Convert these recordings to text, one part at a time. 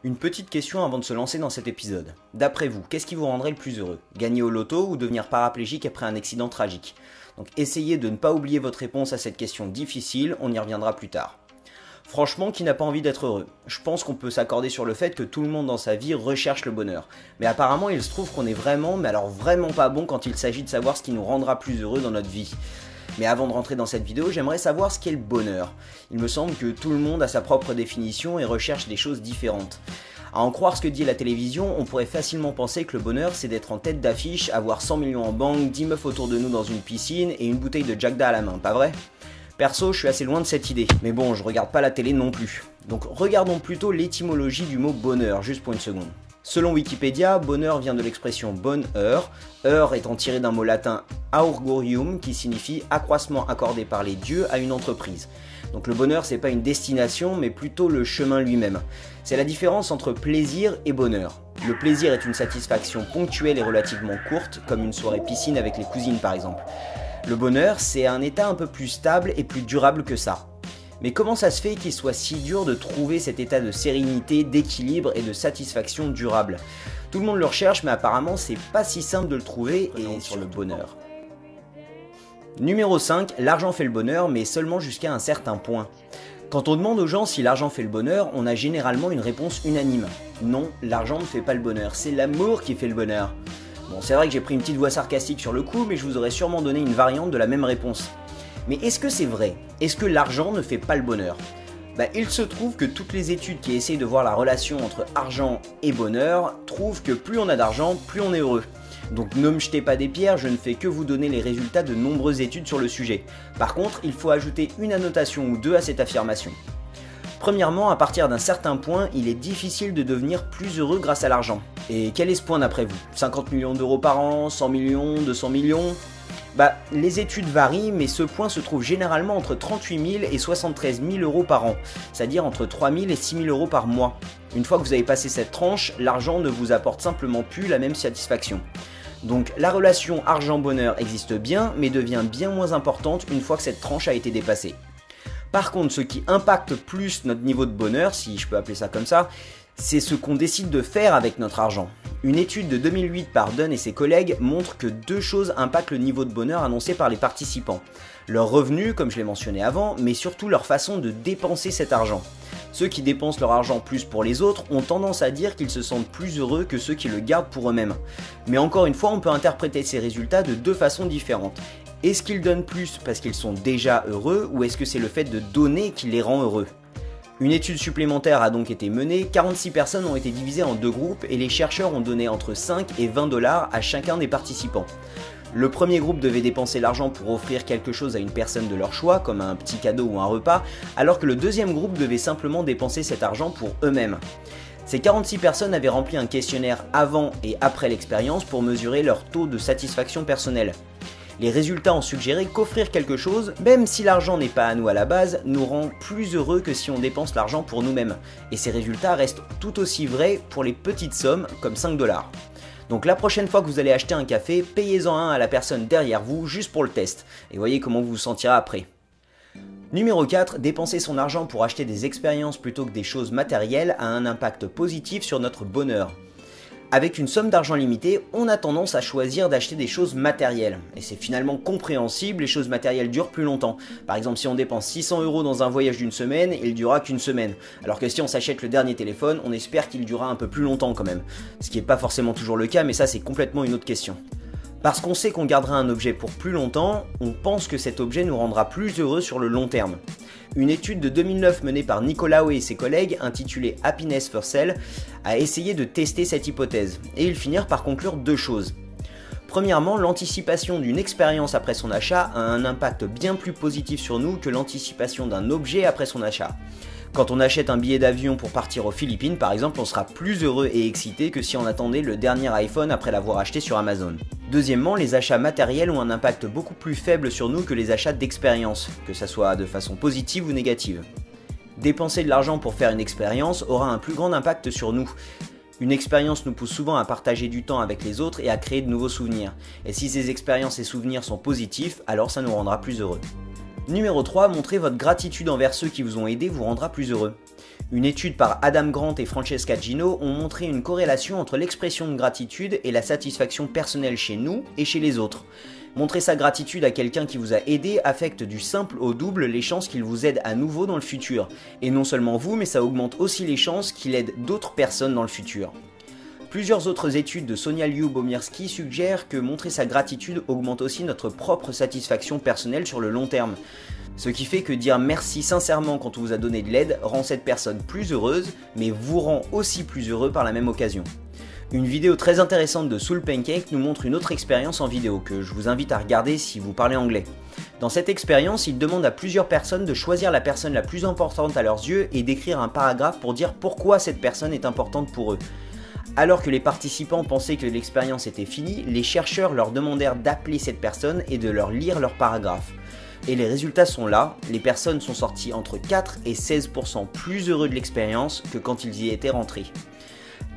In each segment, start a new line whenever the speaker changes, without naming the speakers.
Une petite question avant de se lancer dans cet épisode. D'après vous, qu'est-ce qui vous rendrait le plus heureux? Gagner au loto ou devenir paraplégique après un accident tragique? Donc essayez de ne pas oublier votre réponse à cette question difficile, on y reviendra plus tard. Franchement, qui n'a pas envie d'être heureux? Je pense qu'on peut s'accorder sur le fait que tout le monde dans sa vie recherche le bonheur. Mais apparemment, il se trouve qu'on est vraiment, mais alors vraiment pas bon quand il s'agit de savoir ce qui nous rendra plus heureux dans notre vie. Mais avant de rentrer dans cette vidéo, j'aimerais savoir ce qu'est le bonheur. Il me semble que tout le monde a sa propre définition et recherche des choses différentes. À en croire ce que dit la télévision, on pourrait facilement penser que le bonheur c'est d'être en tête d'affiche, avoir 100 millions en banque, 10 meufs autour de nous dans une piscine et une bouteille de Jack Da à la main, pas vrai? Perso, je suis assez loin de cette idée, mais bon, je regarde pas la télé non plus. Donc regardons plutôt l'étymologie du mot bonheur, juste pour une seconde. Selon Wikipédia, bonheur vient de l'expression bonne heure, heure étant tirée d'un mot latin augurium qui signifie accroissement accordé par les dieux à une entreprise. Donc le bonheur c'est pas une destination mais plutôt le chemin lui-même. C'est la différence entre plaisir et bonheur. Le plaisir est une satisfaction ponctuelle et relativement courte, comme une soirée piscine avec les cousines par exemple. Le bonheur c'est un état un peu plus stable et plus durable que ça. Mais comment ça se fait qu'il soit si dur de trouver cet état de sérénité, d'équilibre et de satisfaction durable? Tout le monde le recherche mais apparemment c'est pas si simple de le trouver et sur le bonheur. Numéro 5, l'argent fait le bonheur mais seulement jusqu'à un certain point. Quand on demande aux gens si l'argent fait le bonheur, on a généralement une réponse unanime. Non, l'argent ne fait pas le bonheur, c'est l'amour qui fait le bonheur. Bon, c'est vrai que j'ai pris une petite voix sarcastique sur le coup mais je vous aurais sûrement donné une variante de la même réponse. Mais est-ce que c'est vrai? Est-ce que l'argent ne fait pas le bonheur? Il se trouve que toutes les études qui essayent de voir la relation entre argent et bonheur trouvent que plus on a d'argent, plus on est heureux. Donc ne me jetez pas des pierres, je ne fais que vous donner les résultats de nombreuses études sur le sujet. Par contre, il faut ajouter une annotation ou deux à cette affirmation. Premièrement, à partir d'un certain point, il est difficile de devenir plus heureux grâce à l'argent. Et quel est ce point d'après vous? 50 millions d'euros par an, 100 millions, 200 millions? Les études varient, mais ce point se trouve généralement entre 38 000 et 73 000 euros par an, c'est-à-dire entre 3 000 et 6 000 euros par mois. Une fois que vous avez passé cette tranche, l'argent ne vous apporte simplement plus la même satisfaction. Donc la relation argent-bonheur existe bien, mais devient bien moins importante une fois que cette tranche a été dépassée. Par contre, ce qui impacte plus notre niveau de bonheur, si je peux appeler ça comme ça, c'est ce qu'on décide de faire avec notre argent. Une étude de 2008 par Dunn et ses collègues montre que deux choses impactent le niveau de bonheur annoncé par les participants. Leurs revenus, comme je l'ai mentionné avant, mais surtout leur façon de dépenser cet argent. Ceux qui dépensent leur argent plus pour les autres ont tendance à dire qu'ils se sentent plus heureux que ceux qui le gardent pour eux-mêmes. Mais encore une fois, on peut interpréter ces résultats de deux façons différentes. Est-ce qu'ils donnent plus parce qu'ils sont déjà heureux ou est-ce que c'est le fait de donner qui les rend heureux? Une étude supplémentaire a donc été menée, 46 personnes ont été divisées en deux groupes et les chercheurs ont donné entre 5 et 20 $ à chacun des participants. Le premier groupe devait dépenser l'argent pour offrir quelque chose à une personne de leur choix, comme un petit cadeau ou un repas, alors que le deuxième groupe devait simplement dépenser cet argent pour eux-mêmes. Ces 46 personnes avaient rempli un questionnaire avant et après l'expérience pour mesurer leur taux de satisfaction personnelle. Les résultats ont suggéré qu'offrir quelque chose, même si l'argent n'est pas à nous à la base, nous rend plus heureux que si on dépense l'argent pour nous-mêmes. Et ces résultats restent tout aussi vrais pour les petites sommes, comme 5 $. Donc la prochaine fois que vous allez acheter un café, payez-en un à la personne derrière vous, juste pour le test, et voyez comment vous vous sentirez après. Numéro 4, dépenser son argent pour acheter des expériences plutôt que des choses matérielles a un impact positif sur notre bonheur. Avec une somme d'argent limitée, on a tendance à choisir d'acheter des choses matérielles. Et c'est finalement compréhensible, les choses matérielles durent plus longtemps. Par exemple, si on dépense 600 € dans un voyage d'une semaine, il durera qu'une semaine. Alors que si on s'achète le dernier téléphone, on espère qu'il durera un peu plus longtemps quand même. Ce qui n'est pas forcément toujours le cas, mais ça c'est complètement une autre question. Parce qu'on sait qu'on gardera un objet pour plus longtemps, on pense que cet objet nous rendra plus heureux sur le long terme. Une étude de 2009 menée par Nicolaou et ses collègues, intitulée Happiness for Sale, a essayé de tester cette hypothèse, et ils finirent par conclure deux choses. Premièrement, l'anticipation d'une expérience après son achat a un impact bien plus positif sur nous que l'anticipation d'un objet après son achat. Quand on achète un billet d'avion pour partir aux Philippines, par exemple, on sera plus heureux et excité que si on attendait le dernier iPhone après l'avoir acheté sur Amazon. Deuxièmement, les achats matériels ont un impact beaucoup plus faible sur nous que les achats d'expérience, que ça soit de façon positive ou négative. Dépenser de l'argent pour faire une expérience aura un plus grand impact sur nous. Une expérience nous pousse souvent à partager du temps avec les autres et à créer de nouveaux souvenirs. Et si ces expériences et souvenirs sont positifs, alors ça nous rendra plus heureux. Numéro 3, montrer votre gratitude envers ceux qui vous ont aidé vous rendra plus heureux. Une étude par Adam Grant et Francesca Gino ont montré une corrélation entre l'expression de gratitude et la satisfaction personnelle chez nous et chez les autres. Montrer sa gratitude à quelqu'un qui vous a aidé affecte du simple au double les chances qu'il vous aide à nouveau dans le futur. Et non seulement vous, mais ça augmente aussi les chances qu'il aide d'autres personnes dans le futur. Plusieurs autres études de Sonia Lyubomirsky suggèrent que montrer sa gratitude augmente aussi notre propre satisfaction personnelle sur le long terme. Ce qui fait que dire merci sincèrement quand on vous a donné de l'aide rend cette personne plus heureuse, mais vous rend aussi plus heureux par la même occasion. Une vidéo très intéressante de Soul Pancake nous montre une autre expérience en vidéo que je vous invite à regarder si vous parlez anglais. Dans cette expérience, il demande à plusieurs personnes de choisir la personne la plus importante à leurs yeux et d'écrire un paragraphe pour dire pourquoi cette personne est importante pour eux. Alors que les participants pensaient que l'expérience était finie, les chercheurs leur demandèrent d'appeler cette personne et de leur lire leur paragraphe. Et les résultats sont là, les personnes sont sorties entre 4 et 16% plus heureux de l'expérience que quand ils y étaient rentrés.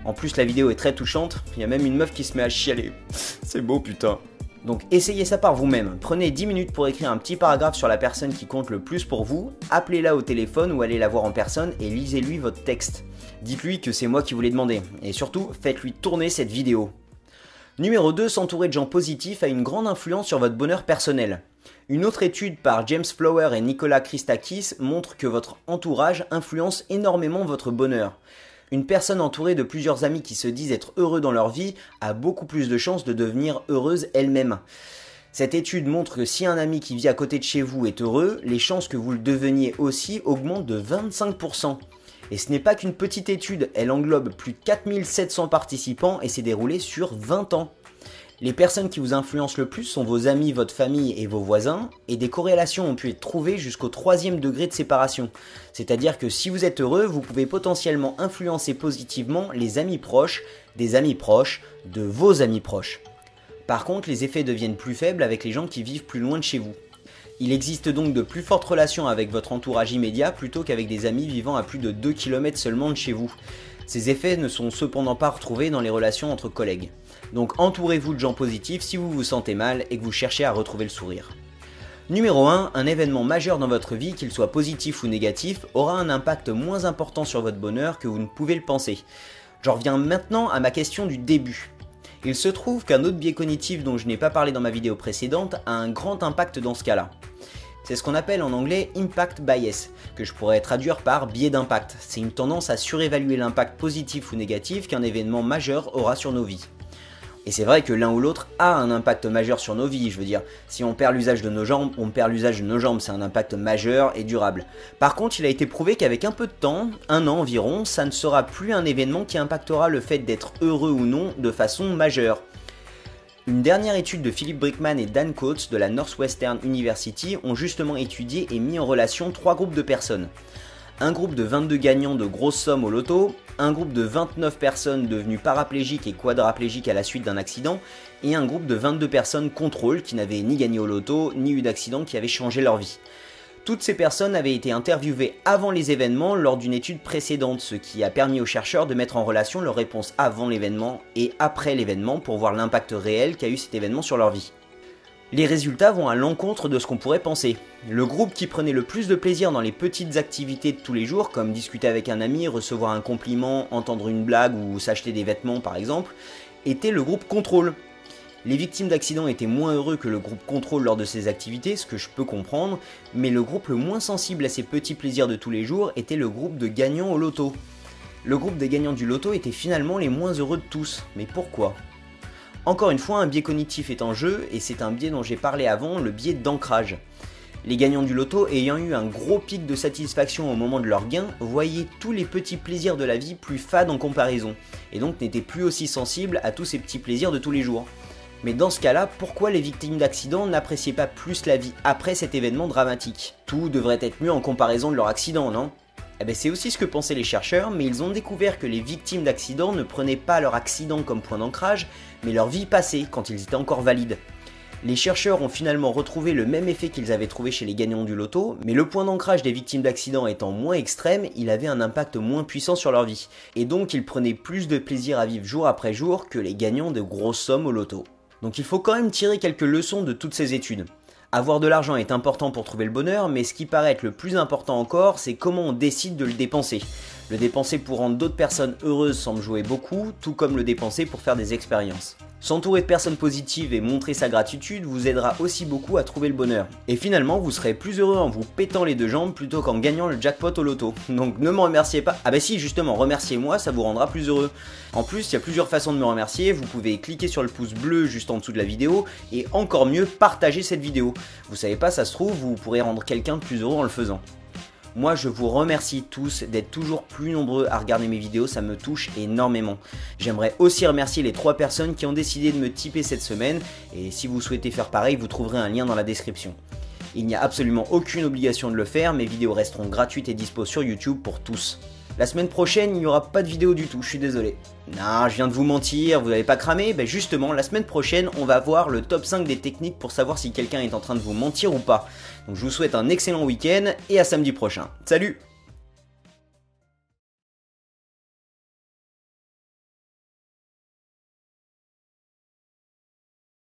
En plus la vidéo est très touchante, il y a même une meuf qui se met à chialer. C'est beau putain. Donc essayez ça par vous-même, prenez 10 minutes pour écrire un petit paragraphe sur la personne qui compte le plus pour vous, appelez-la au téléphone ou allez la voir en personne et lisez-lui votre texte. Dites-lui que c'est moi qui vous l'ai demandé, et surtout faites-lui tourner cette vidéo. Numéro 2, s'entourer de gens positifs a une grande influence sur votre bonheur personnel. Une autre étude par James Flower et Nicolas Christakis montre que votre entourage influence énormément votre bonheur. Une personne entourée de plusieurs amis qui se disent être heureux dans leur vie a beaucoup plus de chances de devenir heureuse elle-même. Cette étude montre que si un ami qui vit à côté de chez vous est heureux, les chances que vous le deveniez aussi augmentent de 25%. Et ce n'est pas qu'une petite étude, elle englobe plus de 4700 participants et s'est déroulée sur 20 ans. Les personnes qui vous influencent le plus sont vos amis, votre famille et vos voisins, et des corrélations ont pu être trouvées jusqu'au 3e degré de séparation. C'est-à-dire que si vous êtes heureux, vous pouvez potentiellement influencer positivement les amis proches, des amis proches, de vos amis proches. Par contre, les effets deviennent plus faibles avec les gens qui vivent plus loin de chez vous. Il existe donc de plus fortes relations avec votre entourage immédiat plutôt qu'avec des amis vivant à plus de 2 km seulement de chez vous. Ces effets ne sont cependant pas retrouvés dans les relations entre collègues. Donc entourez-vous de gens positifs si vous vous sentez mal et que vous cherchez à retrouver le sourire. Numéro 1, un événement majeur dans votre vie, qu'il soit positif ou négatif, aura un impact moins important sur votre bonheur que vous ne pouvez le penser. J'en reviens maintenant à ma question du début. Il se trouve qu'un autre biais cognitif dont je n'ai pas parlé dans ma vidéo précédente a un grand impact dans ce cas-là. C'est ce qu'on appelle en anglais impact bias, que je pourrais traduire par biais d'impact. C'est une tendance à surévaluer l'impact positif ou négatif qu'un événement majeur aura sur nos vies. Et c'est vrai que l'un ou l'autre a un impact majeur sur nos vies, je veux dire, si on perd l'usage de nos jambes, on perd l'usage de nos jambes, c'est un impact majeur et durable. Par contre, il a été prouvé qu'avec un peu de temps, 1 an environ, ça ne sera plus un événement qui impactera le fait d'être heureux ou non de façon majeure. Une dernière étude de Philip Brickman et Dan Coates de la Northwestern University ont justement étudié et mis en relation 3 groupes de personnes. Un groupe de 22 gagnants de grosses sommes au loto, un groupe de 29 personnes devenues paraplégiques et quadraplégiques à la suite d'un accident, et un groupe de 22 personnes contrôle qui n'avaient ni gagné au loto, ni eu d'accident qui avait changé leur vie. Toutes ces personnes avaient été interviewées avant les événements lors d'une étude précédente, ce qui a permis aux chercheurs de mettre en relation leurs réponses avant l'événement et après l'événement pour voir l'impact réel qu'a eu cet événement sur leur vie. Les résultats vont à l'encontre de ce qu'on pourrait penser. Le groupe qui prenait le plus de plaisir dans les petites activités de tous les jours, comme discuter avec un ami, recevoir un compliment, entendre une blague ou s'acheter des vêtements par exemple, était le groupe contrôle. Les victimes d'accidents étaient moins heureux que le groupe contrôle lors de ces activités, ce que je peux comprendre, mais le groupe le moins sensible à ces petits plaisirs de tous les jours était le groupe de gagnants au loto. Le groupe des gagnants du loto était finalement les moins heureux de tous, mais pourquoi ? Encore une fois, un biais cognitif est en jeu, et c'est un biais dont j'ai parlé avant, le biais d'ancrage. Les gagnants du loto ayant eu un gros pic de satisfaction au moment de leur gain, voyaient tous les petits plaisirs de la vie plus fades en comparaison, et donc n'étaient plus aussi sensibles à tous ces petits plaisirs de tous les jours. Mais dans ce cas-là, pourquoi les victimes d'accidents n'appréciaient pas plus la vie après cet événement dramatique ? Tout devrait être mieux en comparaison de leur accident, non ? Eh ben c'est aussi ce que pensaient les chercheurs, mais ils ont découvert que les victimes d'accidents ne prenaient pas leur accident comme point d'ancrage, mais leur vie passée quand ils étaient encore valides. Les chercheurs ont finalement retrouvé le même effet qu'ils avaient trouvé chez les gagnants du loto, mais le point d'ancrage des victimes d'accidents étant moins extrême, il avait un impact moins puissant sur leur vie, et donc ils prenaient plus de plaisir à vivre jour après jour que les gagnants de grosses sommes au loto. Donc il faut quand même tirer quelques leçons de toutes ces études. Avoir de l'argent est important pour trouver le bonheur, mais ce qui paraît être le plus important encore, c'est comment on décide de le dépenser. Le dépenser pour rendre d'autres personnes heureuses semble jouer beaucoup, tout comme le dépenser pour faire des expériences. S'entourer de personnes positives et montrer sa gratitude vous aidera aussi beaucoup à trouver le bonheur. Et finalement, vous serez plus heureux en vous pétant les deux jambes plutôt qu'en gagnant le jackpot au loto. Donc ne me remerciez pas. Ah bah si, justement, remerciez-moi, ça vous rendra plus heureux. En plus, il y a plusieurs façons de me remercier. Vous pouvez cliquer sur le pouce bleu juste en dessous de la vidéo et encore mieux, partager cette vidéo. Vous savez pas, ça se trouve, vous pourrez rendre quelqu'un plus heureux en le faisant. Moi, je vous remercie tous d'être toujours plus nombreux à regarder mes vidéos, ça me touche énormément. J'aimerais aussi remercier les 3 personnes qui ont décidé de me tiper cette semaine, et si vous souhaitez faire pareil, vous trouverez un lien dans la description. Il n'y a absolument aucune obligation de le faire, mes vidéos resteront gratuites et dispo sur YouTube pour tous. La semaine prochaine, il n'y aura pas de vidéo du tout, je suis désolé. Non, je viens de vous mentir, vous n'avez pas cramé? Ben justement, la semaine prochaine, on va voir le top 5 des techniques pour savoir si quelqu'un est en train de vous mentir ou pas. Donc je vous souhaite un excellent week-end et à samedi prochain. Salut!